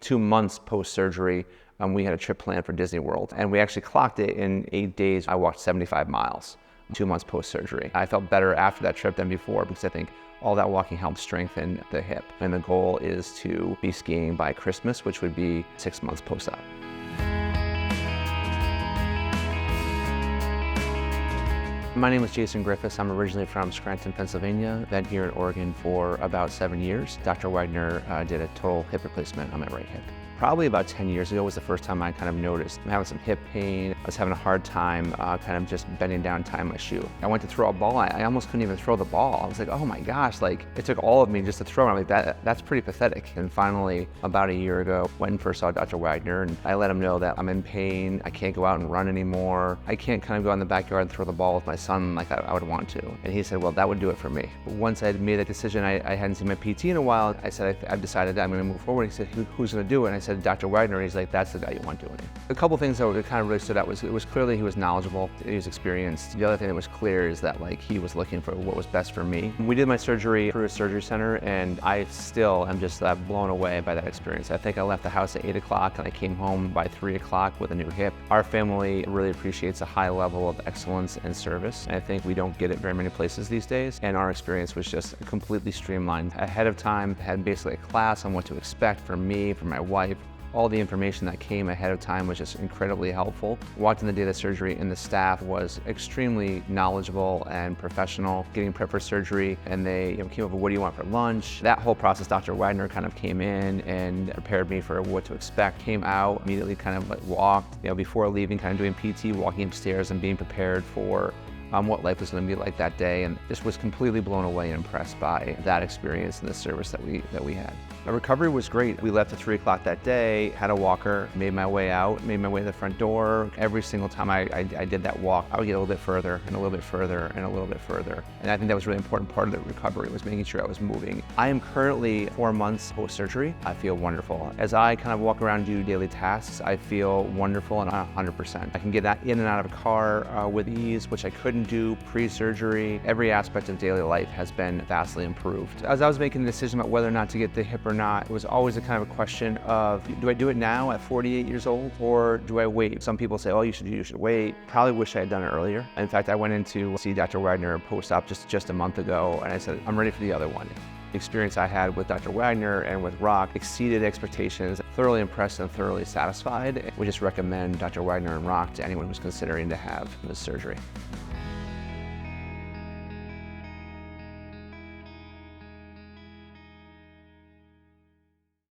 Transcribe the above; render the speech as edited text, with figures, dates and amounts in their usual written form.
2 months post-surgery, we had a trip planned for Disney World, and we actually clocked it in 8 days. I walked 75 miles, 2 months post-surgery. I felt better after that trip than before because I think all that walking helped strengthen the hip. And the goal is to be skiing by Christmas, which would be 6 months post-op. My name is Jason Griffiths. I'm originally from Scranton, Pennsylvania. Been here in Oregon for about 7 years. Dr. Wagner did a total hip replacement on my right hip. Probably about 10 years ago was the first time I kind of noticed I'm having some hip pain. I was having a hard time kind of just bending down, tying my shoe. I went to throw a ball. I almost couldn't even throw the ball. I was like, oh my gosh, like it took all of me just to throw it. I'm like, that's pretty pathetic. And finally, about a year ago, went and first saw Dr. Wagner, and I let him know that I'm in pain. I can't go out and run anymore. I can't kind of go in the backyard and throw the ball with my son like I would want to. And he said, well, that would do it for me. Once I had made that decision, I hadn't seen my PT in a while. I said, I've decided that I'm going to move forward. He said, who's going to do it? And I said, Dr. Wagner. He's like, that's the guy you want doing it. A couple things that kind of really stood out was it was clearly he was knowledgeable, he was experienced. The other thing that was clear is that like he was looking for what was best for me. We did my surgery through a surgery center, and I still am just blown away by that experience. I think I left the house at 8 o'clock and I came home by 3 o'clock with a new hip. Our family really appreciates a high level of excellence and service. And I think we don't get it very many places these days. And our experience was just completely streamlined. Ahead of time, had basically a class on what to expect from me, from my wife. All the information that came ahead of time was just incredibly helpful. Walked in the day of the surgery, and the staff was extremely knowledgeable and professional, getting prepped for surgery, and they came up with, what do you want for lunch? That whole process, Dr. Wagner kind of came in and prepared me for what to expect. Came out, immediately kind of like walked, before leaving, kind of doing PT, walking upstairs and being prepared for what life was going to be like that day, and just was completely blown away and impressed by that experience and the service that we had. My recovery was great. We left at 3 o'clock that day, had a walker, made my way out, made my way to the front door. Every single time I did that walk, I would get a little bit further and a little bit further and a little bit further. And I think that was a really important part of the recovery, was making sure I was moving. I am currently 4 months post-surgery. I feel wonderful. As I kind of walk around and do daily tasks, I feel wonderful and 100%. I can get in and out of a car with ease, which I couldn't do pre-surgery. Every aspect of daily life has been vastly improved. As I was making the decision about whether or not to get the hip or not, it was always a kind of a question of, do I do it now at 48 years old, or do I wait? Some people say, oh, you should wait. Probably wish I had done it earlier. In fact, I went in to see Dr. Wagner post-op just a month ago, and I said, I'm ready for the other one. The experience I had with Dr. Wagner and with Rock exceeded expectations. Thoroughly impressed and thoroughly satisfied. We just recommend Dr. Wagner and Rock to anyone who's considering to have this surgery.